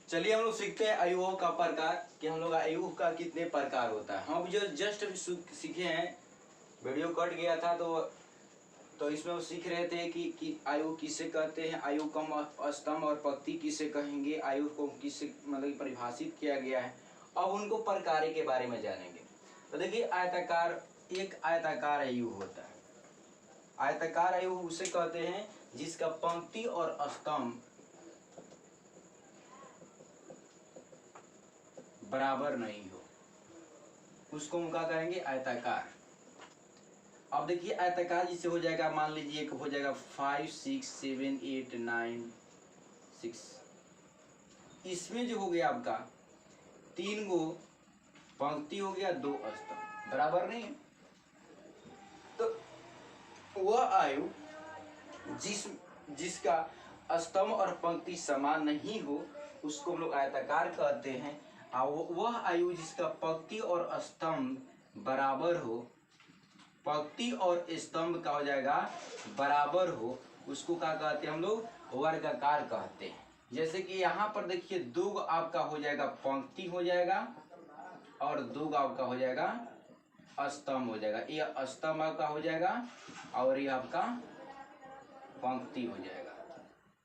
चलिए हम लोग सीखते हैं आयुओं का प्रकार कि हम लोग आयु का कितने प्रकार होता है। हम जो जस्ट अभी सीखे हैं, वीडियो कट गया था तो इसमें वो सीख रहे थे कि आयु किसे कहते हैं, आयु कम स्तंभ और पंक्ति किसे कहेंगे, आयु को किसे मतलब परिभाषित किया गया है। अब उनको प्रकार के बारे में जानेंगे। तो देखिए आयताकार, एक आयताकार आयु होता है। आयताकार आयु उसे कहते हैं जिसका पंक्ति और स्तंभ बराबर नहीं हो, उसको हम क्या कहेंगे, आयताकार। अब देखिए आयताकार जिसे हो जाएगा, मान लीजिए एक हो जाएगा 5 6 7 8 9 6, इसमें जो हो गया आपका 3 गो पंक्ति हो गया, 2 स्तंभ, बराबर नहीं है। तो वह आयु जिसका स्तंभ और पंक्ति समान नहीं हो उसको हम लोग आयताकार कहते हैं। और वह आयु जिसका पंक्ति और स्तंभ बराबर हो, पंक्ति और स्तंभ का हो जाएगा बराबर हो, उसको क्या कहते हैं हम लोग, वर्गाकार कहते हैं। जैसे कि यहाँ पर देखिए 2 आपका हो जाएगा पंक्ति हो जाएगा और 2 आपका हो जाएगा स्तंभ हो जाएगा। ये स्तंभ आपका हो जाएगा और ये आपका पंक्ति हो जाएगा।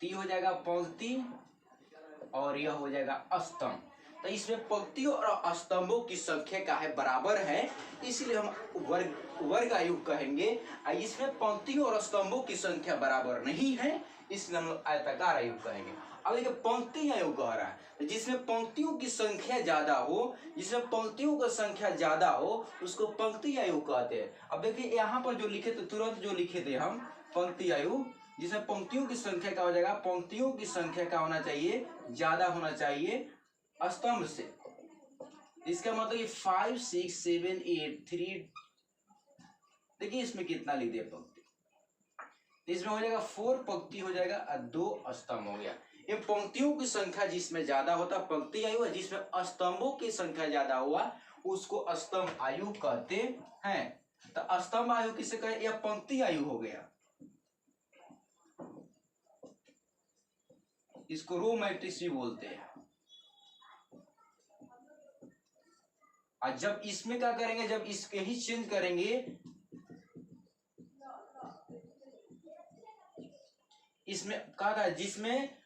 ती हो जाएगा पंक्ति और यह हो जाएगा स्तंभ। तो इसमें पंक्ति और स्तंभों की संख्या का है बराबर है, इसलिए हम वर्ग आयु कहेंगे। इसमें पंक्ति और स्तंभों की संख्या बराबर नहीं है, इसलिए हम आयताकार आयु कहेंगे। अब देखिए पंक्ति आयु कह रहा है जिसमें पंक्तियों की संख्या ज्यादा हो, जिसमें पंक्तियों की संख्या ज्यादा हो उसको पंक्ति आयु कहते हैं। अब देखिए यहाँ पर जो लिखे थे, तुरंत जो लिखे थे हम, पंक्ति आयु जिसमें पंक्तियों की संख्या का हो जाएगा, पंक्तियों की संख्या का होना चाहिए, ज्यादा होना चाहिए स्तंभ से। इसका मतलब ये 5 6 7 8 3, देखिए इसमें कितना लिख दिया पंक्ति, इसमें हो जाएगा 4 पंक्ति हो जाएगा और 2 स्तंभ हो गया। ये पंक्तियों की संख्या जिसमें ज्यादा होता पंक्ति आयु है, जिसमें स्तंभों की संख्या ज्यादा हुआ उसको स्तंभ आयु कहते हैं। तो स्तंभ आयु किसे कहे, यह पंक्ति आयु हो गया। इसको रो मैट्रिक्स भी बोलते हैं। और जब इसमें क्या करेंगे, जब इसके ही चेंज करेंगे, इसमें कहा था जिसमें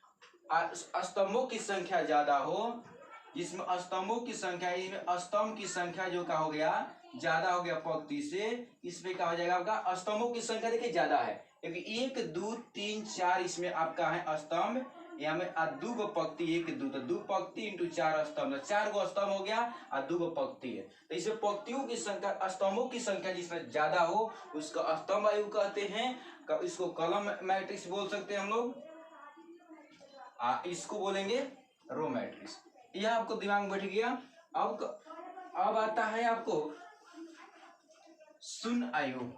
स्तंभों की संख्या ज्यादा हो, जिसमें स्तंभों की संख्या, इसमें स्तंभ की संख्या जो का हो गया ज्यादा हो गया पंक्ति से, इसमें क्या हो जाएगा आपका, स्तंभों की संख्या देखिए ज्यादा है, क्योंकि 1 2 3 4 इसमें आपका है स्तंभ, यहाँ में 2 गो पंक्ति, 1 2, तो 2 पंक्ति इंटू 4 स्तंभ, 4 गो स्तंभ हो गया और 2 गो पंक्ति है। तो इसमें पंक्तियों की संख्या, स्तंभों की संख्या जिसमें ज्यादा हो उसका स्तंभ आयु कहते हैं। इसको कॉलम मैट्रिक्स बोल सकते हैं हम लोग, इसको बोलेंगे रो मैट्रिक्स। यह आपको दिमाग में बैठ गया। अब आता है आपको शून्य आयु।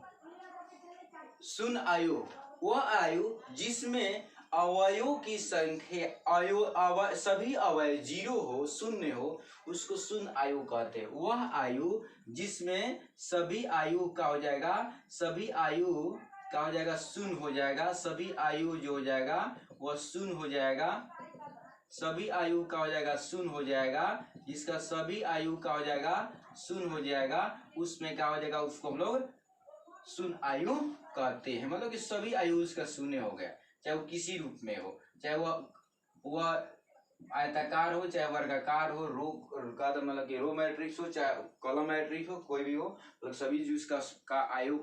शून्य आयु वह आयु जिसमें अवयवों की संख्या, सभी अवयव 0 हो, शून्य हो, उसको शून्य आयु कहते हैं। वह आयु जिसमें सभी आयु का हो जाएगा, सभी आयु का हो जाएगा शून्य हो जाएगा, सभी आयु जो हो जाएगा वह शून्य हो जाएगा, सभी आयु का हो जाएगा शून्य हो जाएगा, जिसका सभी आयु का हो जाएगा शून्य हो जाएगा, उसमें क्या हो जाएगा, उसको हम लोग शून्य आयु कहते हैं। मतलब कि सभी आयु उसका शून्य हो गया, चाहे वो किसी रूप में हो, चाहे वह आयताकार हो, चाहे वर्गाकार हो, रो का मतलब कि रो मैट्रिक्स हो, चाहे कॉलम मैट्रिक्स हो, कोई भी हो, तो सभी जो उसका आयु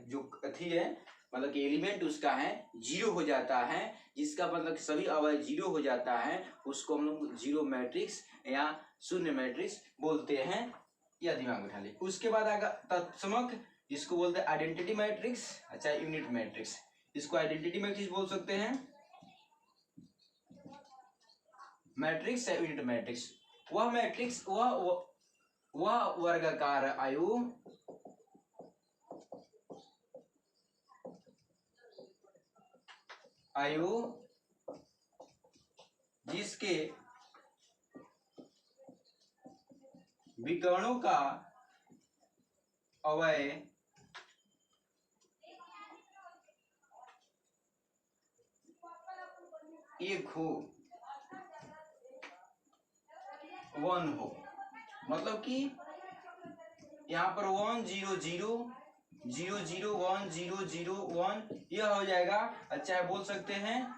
जो अथी है, मतलब कि एलिमेंट उसका है 0 हो जाता है, जिसका मतलब कि सभी अवयव 0 हो जाता है, उसको हम लोग जीरो मैट्रिक्स या शून्य मैट्रिक्स बोलते हैं। यह दिमाग में बिठा ले। उसके बाद आएगा तत्समक, जिसको बोलते हैं आइडेंटिटी मैट्रिक्स, अच्छा यूनिट मैट्रिक्स, इसको आइडेंटिटी मैट्रिक्स बोल सकते हैं, मैट्रिक्स है यूनिट मैट्रिक्स। वह मैट्रिक्स वह वर्गाकार आयु जिसके विकर्णों का अवयव एक हो, 1 हो, मतलब कि यहाँ पर 1 0 0 0 0 1 0 0 1 यह हो जाएगा। अच्छा बोल सकते हैं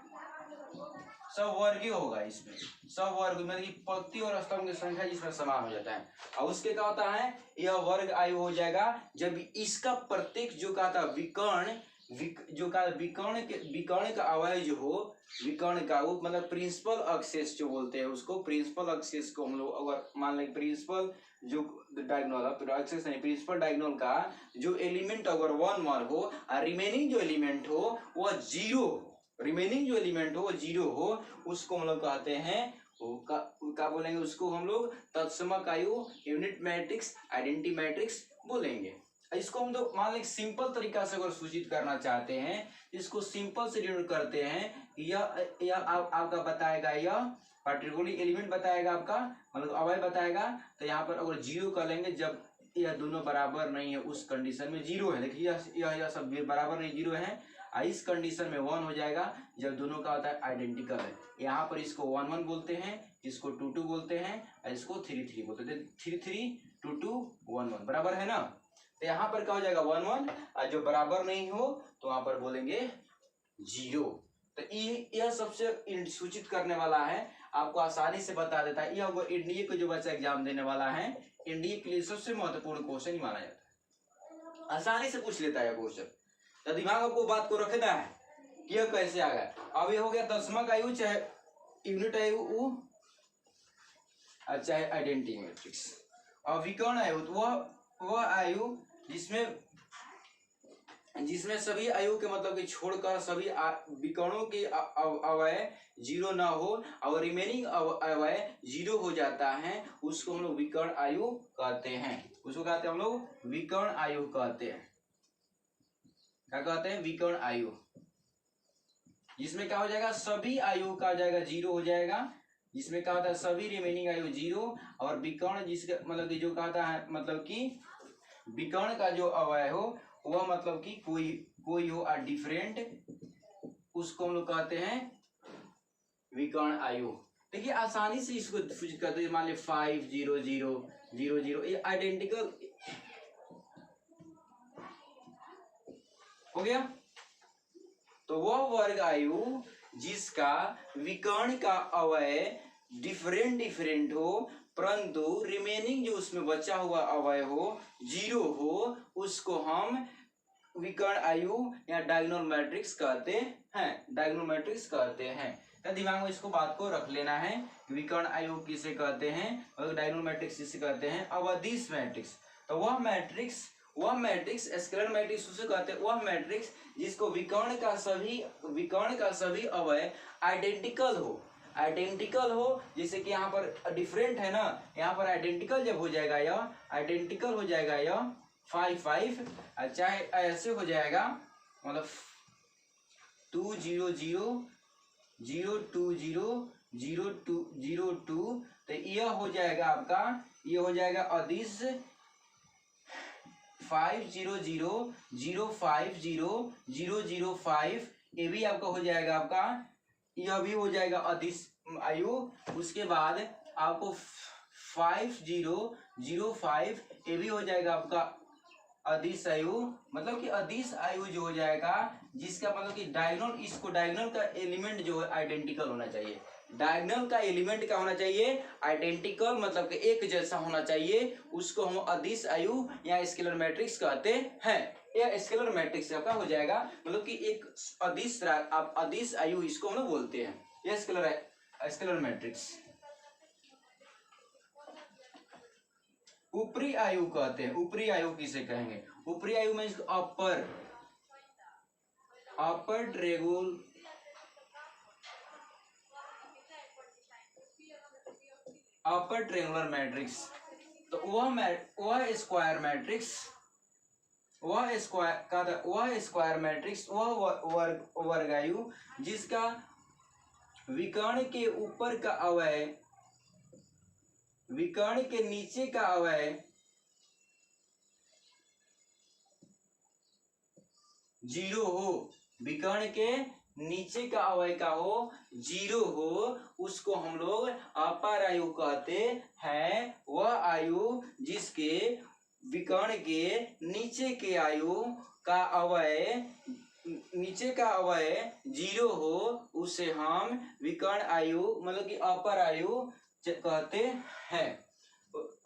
सब वर्गीय होगा, इसमें सब वर्ग मतलब कि पंक्ति और स्तंभ की संख्या जिसमें समान हो जाता है। और उसके क्या होता है, यह वर्ग आयु हो जाएगा जब इसका प्रत्येक जो कहा था विकर्ण जो कहा विकर्ण का अवयव जो हो, विकर्ण का वो मतलब प्रिंसिपल एक्सेस जो बोलते हैं उसको, प्रिंसिपल एक्सेस को हम लोग अगर मान लें प्रिंसिपल जो डायगोनल एक्सेस नहीं, प्रिंसिपल डायगोनल का जो एलिमेंट अगर 1 1 हो और रिमेनिंग जो एलिमेंट हो वह 0 हो, रिमेनिंग जो एलिमेंट हो वो 0 हो, उसको हम लोग कहते हैं क्या बोलेंगे, उसको हम लोग तत्समक आयु, यूनिट मैट्रिक्स, आइडेंटिटी मैट्रिक्स बोलेंगे। इसको हम लोग मान लें सिंपल तरीका से अगर सूचित करना चाहते हैं, इसको सिंपल से डिनोट करते हैं। यह आपका बताएगा, यह पार्टिकुलर एलिमेंट बताएगा आपका, मतलब अवयव बताएगा। तो यहाँ पर अगर 0 कर लेंगे जब यह दोनों बराबर नहीं है उस कंडीशन में 0 है। देखिए यह सब बराबर नहीं 0 है। इस कंडीशन में 1 हो जाएगा जब दोनों का होता है आइडेंटिकल है। यहाँ पर इसको 1 1 बोलते हैं, इसको 2 2 बोलते हैं, और इसको 3 3 बोलते हैं। 3 3 2 2 1 1 बराबर है ना। तो यहाँ पर क्या हो जाएगा 1 1, और जो बराबर नहीं हो तो वहां पर बोलेंगे 0। तो यह सबसे सूचित करने वाला है, आपको आसानी से बता देता है। यह एनडीए को जो बच्चा एग्जाम देने वाला है, एनडीए के लिए सबसे महत्वपूर्ण क्वेश्चन ही माना जाता है, आसानी से पूछ लेता है क्वेश्चन। तो दिमाग आपको बात को रखना है कि यह कैसे आ गया। अब यह हो गया दशमक आयु चाहे यूनिट आयु चाहे आइडेंटिटी मैट्रिक्स। और विकर्ण आयु तो वह आयु जिसमें सभी आयु के मतलब कि छोड़कर सभी विकर्णों के अवयव 0 ना हो और रिमेनिंग अवयव 0 हो जाता है, उसको हम लोग विकर्ण आयु कहते हैं। उसको कहते हैं हम लोग विकर्ण आयु कहते हैं। क्या कहते हैं, विकर्ण आयु। जिसमें क्या हो जाएगा, सभी आयु का जाएगा 0 हो जाएगा, जिसमें क्या होता है सभी रिमेनिंग आयु 0, और विकर्ण जिसका मतलब कि जो कहता है मतलब कि विकर्ण का जो अवयव हो वह मतलब कि कोई हो डिफरेंट, उसको हम लोग कहते हैं विकर्ण आयु। देखिए आसानी से इसको सूचित करते हैं। मान लीजिए 5 0 0 0 0 ये आइडेंटिकल हो गया। तो वह वर्ग आयु जिसका विकर्ण का अवयव डिफरेंट हो परंतु रिमेनिंग जो उसमें बचा हुआ अवयव हो 0 हो, उसको हम विकर्ण आयु या डायगोनल मैट्रिक्स कहते हैं, डायगोनल मैट्रिक्स कहते हैं। तो दिमाग में इसको बात को रख लेना है, विकर्ण आयु किसे कहते हैं और डायगोनल मैट्रिक्स किसे कहते हैं। अब अदिश मैट्रिक्स, तो वह मैट्रिक्स स्केलर मैट्रिक्स उसे कहते हैं, वह मैट्रिक्स जिसको विकर्ण का सभी अवयव आइडेंटिकल हो, जैसे कि यहाँ पर डिफरेंट है ना, यहाँ पर आइडेंटिकल जब हो जाएगा यह आइडेंटिकल हो जाएगा यह 5 5, चाहे ऐसे हो जाएगा मतलब 2 0 0 0 2 0 0 2 0 2, तो यह हो जाएगा आपका, यह हो जाएगा अदिश 5 0 0 0 5 0 0 0 5, ये भी आपका हो जाएगा आपका, यह भी हो जाएगा अदिश आयु। उसके बाद आपको 5 0 0 5 ये भी हो जाएगा आपका अदिश आयु। मतलब कि अदिश आयु जो हो जाएगा जिसका मतलब कि डायगोनल, इसको डायगोनल का एलिमेंट जो है आइडेंटिकल होना चाहिए। डायगोनल का एलिमेंट क्या होना चाहिए, आइडेंटिकल, मतलब कि एक जैसा होना चाहिए, उसको हम अदिश आयु या स्केलर मैट्रिक्स कहते हैं। यह स्केलर मैट्रिक्स आपका हो जाएगा, मतलब कि एक अदिश आयु इसको हम लोग बोलते हैं, यह स्केलर मैट्रिक्स। ऊपरी आयु कहते हैं, ऊपरी आयु किसे कहेंगे, ऊपरी आयु में अपर ट्रेंगुलर मैट्रिक्स। तो वह स्क्वायर मैट्रिक्स, वह स्क्वायर मैट्रिक्स, वह वर्ग आयु जिसका विकर्ण के ऊपर का अवयव विकर्ण के नीचे का अवयव 0 हो, विकर्ण के नीचे का अवयव का हो 0 हो उसको हम लोग अपर आयु कहते हैं। वह आयु जिसके विकर्ण के नीचे के आयु का अवयव 0 हो उसे हम विकर्ण आयु मतलब कि अपर आयु कहते हैं।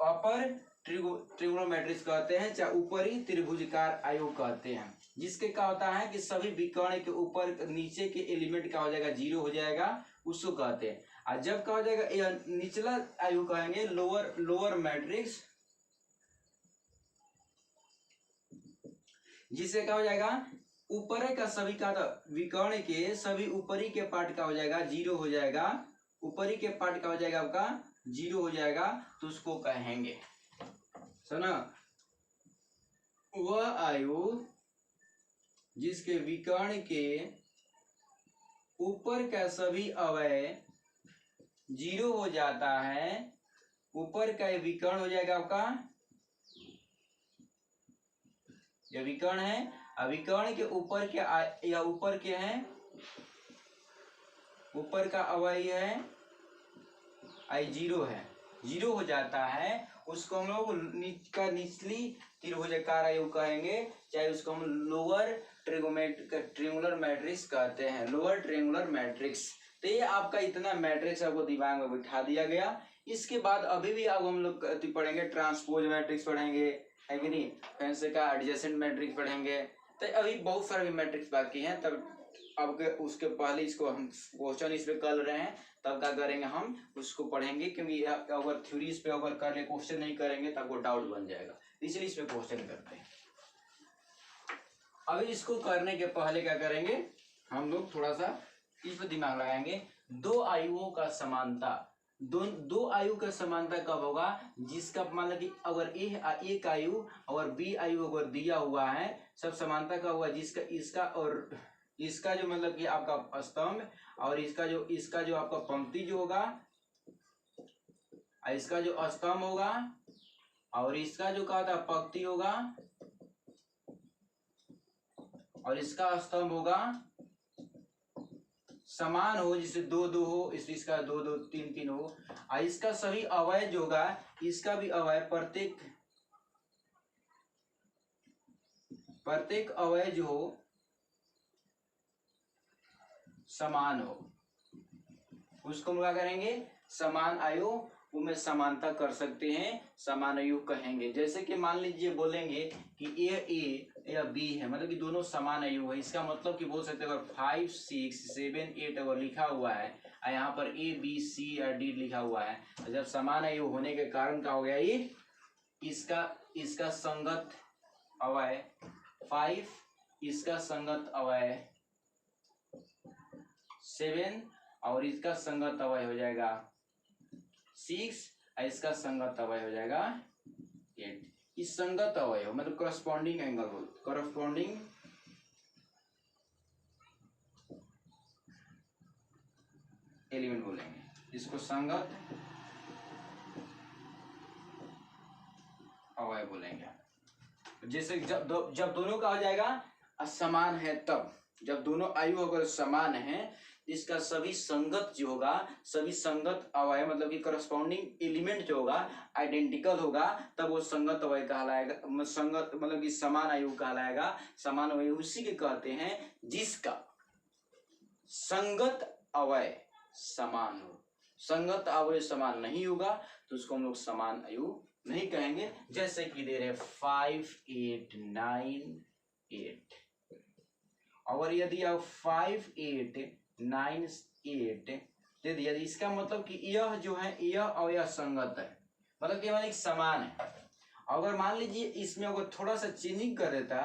अपर ट्रिगोनोमेट्रिक्स कहते हैं, चाहे ऊपरी त्रिभुजकार आयु कहते हैं। जिसके क्या होता है कि सभी विकर्ण के ऊपर नीचे के एलिमेंट का हो जाएगा 0 हो जाएगा, उसको कहते हैं। और जब क्या हो जाएगा यह निचला आयु कहेंगे लोअर मैट्रिक्स, जिससे क्या हो जाएगा ऊपर का सभी का विकर्ण के सभी ऊपरी के पार्ट का हो जाएगा 0 हो जाएगा, ऊपरी के पार्ट का हो जाएगा आपका 0 हो जाएगा, तो उसको कहेंगे सुना वह आयु जिसके विकर्ण के ऊपर का सभी अवयव 0 हो जाता है। ऊपर का विकर्ण हो जाएगा आपका, यह विकर्ण है, विकर्ण के ऊपर के या ऊपर के हैं, ऊपर का अवयव है आई 0 है, 0 हो जाता है, उसको हम लोग निचली त्रिभुजाकार आयु कहेंगे, चाहे उसको हम लोअर ट्रिंगुलर मैट्रिक्स कहते हैं, लोअर ट्रिंगुलर मैट्रिक्स। तो ये आपका इतना मैट्रिक्स आपको दिमाग में बिठा दिया गया। इसके बाद अभी भी अब हम लोग पढ़ेंगे ट्रांसपोज मैट्रिक्स पढ़ेंगे, है कि नहीं, फिर का एडजेसेंट मैट्रिक्स पढ़ेंगे। तो अभी बहुत सारे मैट्रिक्स बाकी हैं, तब अब उसके पहले इसको हम क्वेश्चन इस पे कर रहे हैं, तब क्या करेंगे हम उसको पढ़ेंगे, क्योंकि अगर थ्योरी इस पे अगर कर ले क्वेश्चन नहीं करेंगे तब वो डाउट बन जाएगा, इसलिए इस पे क्वेश्चन करते हैं। अभी इसको करने के पहले क्या करेंगे हम लोग थोड़ा सा इस पे दिमाग लगाएंगे। दो आयुओं का समानता, दो आयु का समानता कब होगा, जिसका मतलब कि अगर एक आयु और बी आयु अगर दिया हुआ है, सब समानता का हुआ जिसका इसका और इसका जो मतलब कि आपका स्तंभ और इसका जो आपका पंक्ति जो होगा, इसका जो स्तंभ होगा और इसका जो कहा था पंक्ति होगा और इसका स्तंभ होगा समान हो, जिससे 2-2 हो, इसका 2-2 3-3 हो, और इसका सभी अवयव जो होगा इसका भी अवयव प्रत्येक अवयव जो हो समान हो, उसको हम क्या करेंगे समान आयु में समानता कर सकते हैं, समान आयु कहेंगे। जैसे कि मान लीजिए बोलेंगे कि ए या बी है, मतलब कि दोनों समान आयु है, इसका मतलब कि बोल सकते हैं अगर 5 6 7 8 अगर लिखा हुआ है और यहाँ पर ए बी सी या डी लिखा हुआ है, तो जब समान आयु होने के कारण क्या हो गया ये इसका संगत अवयव 5, इसका संगत अवयव 7 और इसका संगत अवयव हो जाएगा 6 और इसका संगत अवयव हो जाएगा 8। इस संगत अवयव मतलब करस्पॉन्डिंग एंगल, करस्पॉन्डिंग एलिमेंट बोलेंगे, इसको संगत अवयव बोलेंगे। जैसे जब दोनों का हो जाएगा समान है, तब जब दोनों आयु अगर समान है, इसका सभी संगत जो होगा, सभी संगत अवयव मतलब कि करस्पॉन्डिंग एलिमेंट जो होगा आइडेंटिकल होगा, तब वो संगत अवयव कहलाएगा, संगत मतलब कि समान आयु कहलाएगा। समान आयु उसी के कहते हैं जिसका संगत अवयव समान हो। संगत अवयव समान नहीं होगा तो उसको हम लोग समान आयु नहीं कहेंगे। जैसे कि दे रहे 5 8 9 8, और यदि आप 5 8 9 8 दे दिया, इसका मतलब कि यह जो है यह और यह संगत है, मतलब कि हमारे समान है। अगर मान लीजिए इसमें अगर थोड़ा सा चेंजिंग कर देता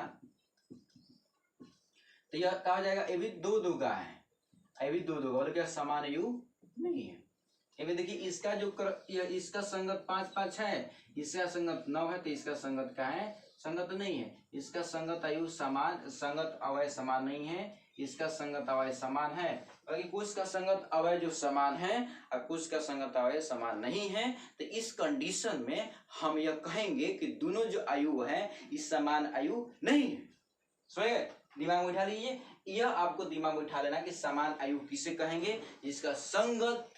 तो यह कहा जाएगा ये भी 2-2 का है, ये भी 2-2 का, क्या समान आयु नहीं है। ये देखिए इसका जो इसका संगत 5-5 है, इसका संगत 9 है, तो इसका संगत का है संगत नहीं है। इसका संगत आयु समान, संगत अवयव समान नहीं है, इसका संगत अवयव समान है, बाकी कुछ का संगत अवयव जो समान है और कुछ का संगत अवयव समान नहीं है। तो इस कंडीशन में हम यह कहेंगे कि दोनों जो आयु है इस समान आयु नहीं है। सो दिमाग में उठा लीजिए, यह आपको दिमाग में उठा लेना कि समान आयु किसे कहेंगे, जिसका संगत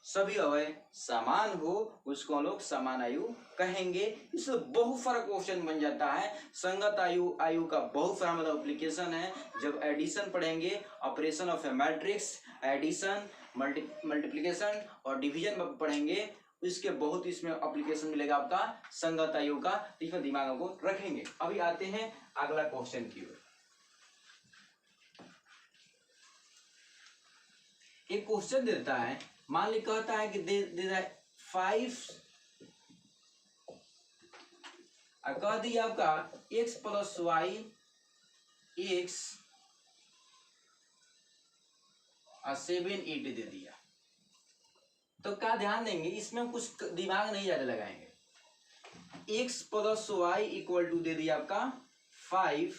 सभी अवयव समान हो उसको हम लोग समान आयु कहेंगे। इससे बहुफरक क्वेश्चन बन जाता है। संगत आयु का बहुफरक मतलब एप्लीकेशन है। जब एडिशन पढ़ेंगे, operation of a matrix, addition, multiplication और डिवीजन पढ़ेंगे, इसके बहुत इसमें एप्लीकेशन मिलेगा आपका संगत आयु का। इसमें दिमाग को रखेंगे। अभी आते हैं अगला क्वेश्चन की ओर। एक क्वेश्चन देता है, मान ली कहता है कि दे रहा है 5 कह दिया आपका x प्लस वाई एक्स 7 8 दे दिया। तो क्या ध्यान देंगे, इसमें कुछ दिमाग नहीं ज्यादा लगाएंगे। x plus Y equal to दे दिया आपका 5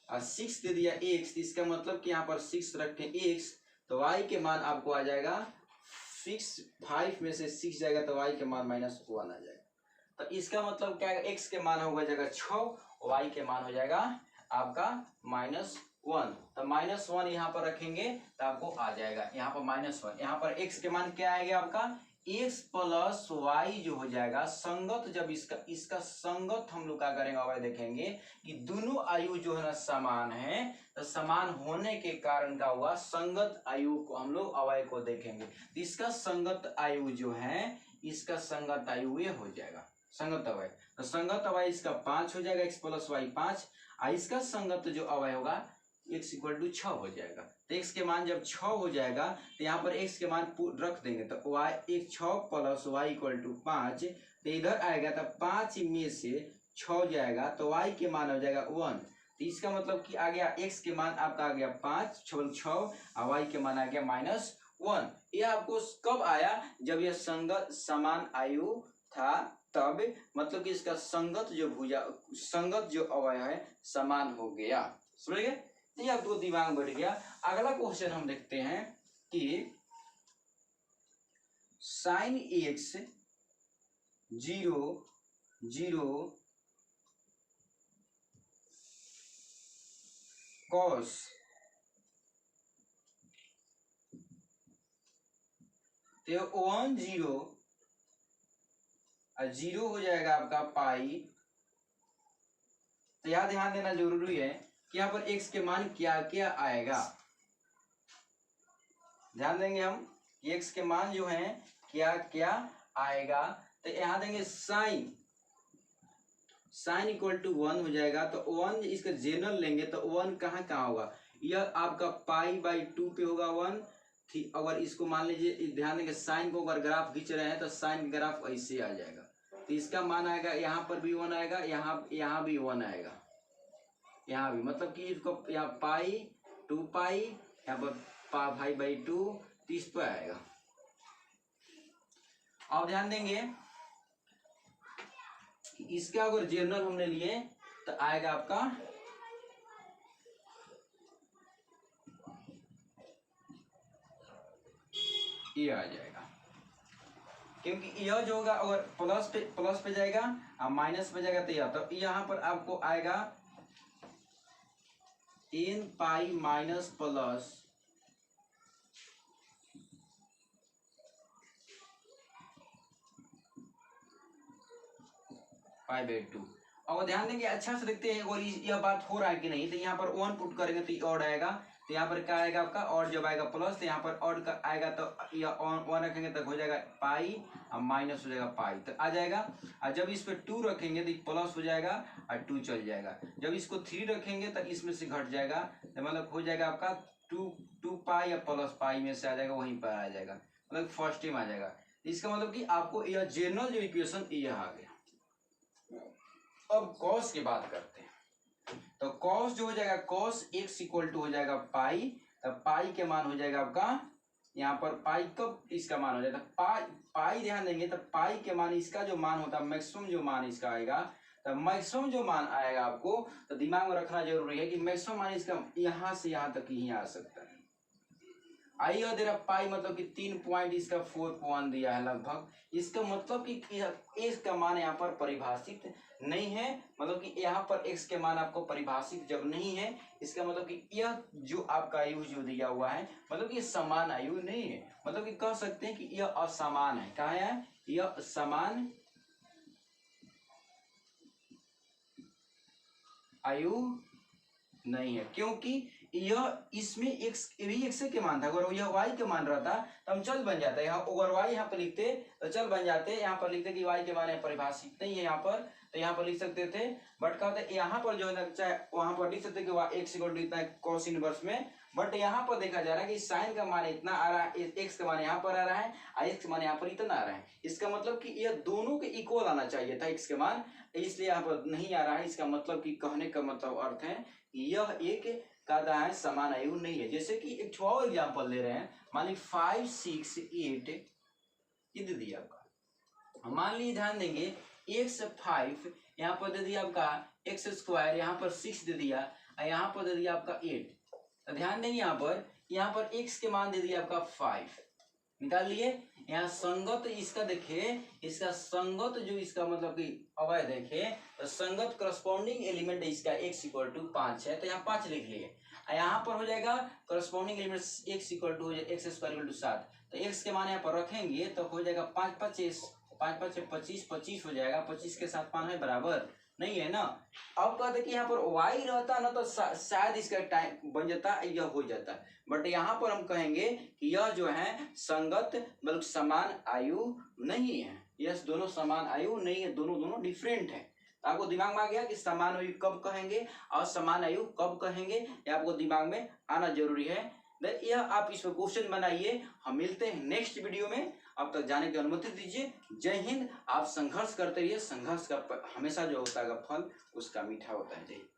और 6 दे दिया x। इसका मतलब कि यहाँ पर 6 रखें x तो y के मान आपको आ जाएगा 5 में से 6 जाएगा तो y के मान -1 आ जाएगा। तो इसका मतलब क्या है, x के मान होगा जाएगा 6, y के मान हो जाएगा आपका -1। तो -1 यहाँ पर रखेंगे तो आपको आ जाएगा यहाँ पर -1। यहाँ पर x के मान क्या आएगा आपका x प्लस वाई जो हो जाएगा संगत। जब इसका संगत हम लोग क्या करेंगे, अवयव देखेंगे कि दोनों आयु जो है ना समान है। तो समान होने के कारण का हुआ संगत आयु को हम लोग अवयव को देखेंगे। तो इसका संगत आयु जो है, इसका संगत आयु ये हो जाएगा संगत अवयव। तो संगत अवयव इसका 5 हो जाएगा, x प्लस वाई 5। इसका संगत जो अवयव होगा x इक्वल टू 6 हो जाएगा। तो x के मान जब 6 हो जाएगा तो यहाँ पर x के मान रख देंगे तो y 6 plus Y equal to 5। तो इधर आएगा तो 5 में से 6 जाएगा तो y के मान हो जाएगा 1। तो इसका मतलब कि आ गया x के मान आपका आ गया 5 6 और y के मान आ गया -1। यह आपको कब आया, जब यह संगत समान आयु था तब, मतलब कि इसका संगत जो अवयव है समान हो गया। समझ गए, ये आपको दिमाग बढ़ गया। अगला क्वेश्चन हम देखते हैं कि sin x 0 0 cos तो 1 0 और 0 हो जाएगा आपका पाई। तो यह ध्यान देना जरूरी है कि यहाँ पर x के मान क्या क्या आएगा। ध्यान देंगे हम x के मान जो है क्या क्या आएगा। तो यहाँ देंगे साइन इक्वल टू 1 हो जाएगा। तो 1 इसका जनरल लेंगे तो 1 कहाँ कहाँ होगा, यह आपका पाई/2 पे होगा 1। अगर इसको मान लीजिए, ध्यान देंगे साइन को अगर ग्राफ खींच रहे हैं तो साइन ग्राफ ऐसे आ जाएगा। तो इसका मान आएगा यहाँ पर भी 1 आएगा, यहाँ भी 1 आएगा, यहाँ भी, मतलब कि इसको यहाँ पाई 2 पाई, यहाँ पर पाई/2 30 पे आएगा। अब ध्यान देंगे इसका अगर जनरल हमने लिए तो आएगा आपका ये आ जाएगा, क्योंकि यह जो होगा अगर प्लस पे जाएगा और माइनस पे जाएगा तो यह, तो यहाँ पर आपको आएगा n पाई माइनस प्लस पाई/2। और ध्यान देंगे अच्छा से देखते हैं और यह बात हो रहा है कि नहीं। तो यहाँ पर 1 पुट करेंगे तो ऑड आएगा। तो यहाँ पर क्या आएगा आपका और, जब आएगा प्लस तो यहाँ पर ऑड का आएगा तो यह 1 रखेंगे तो हो जाएगा पाई और माइनस हो जाएगा पाई, तो आ जाएगा। और जब इस पर 2 रखेंगे तो प्लस हो जाएगा और 2 चल जाएगा। जब इसको 3 रखेंगे तो इसमें से घट जाएगा, तो मतलब हो जाएगा आपका 2 पाई या प्लस पाई में से आ जाएगा, वहीं पर आ जाएगा, मतलब फर्स्ट टाइम आ जाएगा। इसका मतलब कि आपको यह जनरल जो इक्वेशन यह आ गया। अब कॉस की बात करते हैं। तो कॉस जो हो जाएगा कॉस x इक्वल टू हो जाएगा पाई। तब पाई के मान हो जाएगा आपका यहाँ पर पाई, कब इसका मान हो जाएगा पाई ध्यान देंगे तो पाई के मान इसका जो मान होता है मैक्सिमम जो मान इसका आएगा। तो मैक्सिमम जो मान आएगा आपको तो दिमाग में रखना जरूरी है कि मैक्सिमम मान इसका यहाँ से यहाँ तक ही आ सकता है। आई यह दे रहा पाई मतलब कि 3 इसका 4 दिया है लगभग। इसका मतलब कि एक्स का मान यहाँ पर परिभाषित नहीं है, मतलब कि यहाँ पर एक्स के मान आपको परिभाषित जब नहीं है, इसका मतलब कि यह जो आपका आयु जो दिया हुआ है मतलब कि समान आयु नहीं है, मतलब कि कह सकते हैं कि यह असमान है। कहा है यह समान आयु नहीं है, क्योंकि यह इसमें एक्स भी एक्स के मान था। अगर यह वाई के मान रहता तो हम चल बन जाता है। यहाँ अगर वाई यहाँ पर लिखते तो चल बन जाते। यहाँ पर लिखते कि वाई के मान परिभाषित नहीं है यहाँ पर, तो यहाँ पर लिख सकते थे। बट क्या होता है यहाँ पर जो है चाहे वहां पर लिख सकते कि एक्स इक्वल टू इतना कॉस इनवर्स में, बट यहाँ पर देखा जा रहा है कि साइन का मान इतना आ रहा है, एक्स का मान यहाँ पर आ रहा है और एक्स का मान यहाँ पर इतना आ रहा है। इसका मतलब कि यह दोनों के इक्वल आना चाहिए था एक्स के मान, इसलिए यहाँ पर नहीं आ रहा है। इसका मतलब कि कहने का मतलब अर्थ है यह एक कहता है समान आयु नहीं है। जैसे कि एक और एग्जांपल ले रहे हैं, मान ली 5 6 8 ये दे दिया आपका। मान लीजिए ध्यान देंगे x5 यहाँ पर दे दिया आपका एक्स स्क्वायर, यहाँ पर 6 दे दिया और यहाँ पर दे दिया आपका 8। तो ध्यान देंगे यहाँ पर x के मान दे दिया आपका 5, निकाल लिए। यहाँ संगत इसका देखिए, इसका संगत जो इसका मतलब कि अवय देखे तो संगत करस्पॉन्डिंग एलिमेंट इसका x इक्वल टू 5 है, तो यहाँ 5 लिख लिए। यहाँ पर हो जाएगा corresponding element x equal to X square equal to 7, तो x के मान यहाँ पर रखेंगे तो हो जाएगा 5 25 25 25 हो जाएगा। 25 के साथ 5 है बराबर नहीं है ना। अब कहते कि यहाँ पर y रहता ना तो शायद इसका टाइम बन जाता, यह हो जाता, बट यहाँ पर हम कहेंगे कि यह जो है संगत बल्कि समान आयु नहीं है। यह दोनों समान आयु नहीं है, दोनों डिफरेंट है। आपको दिमाग में आ गया कि समान आयु कब कहेंगे और समान आयु कब कहेंगे, यह आपको दिमाग में आना जरूरी है। यह आप इस पर क्वेश्चन बनाइए। हम मिलते हैं नेक्स्ट वीडियो में, अब तक जाने की अनुमति दीजिए। जय हिंद। आप संघर्ष करते रहिए, संघर्ष का हमेशा जो होता है फल उसका मीठा होता है। जय हिंद।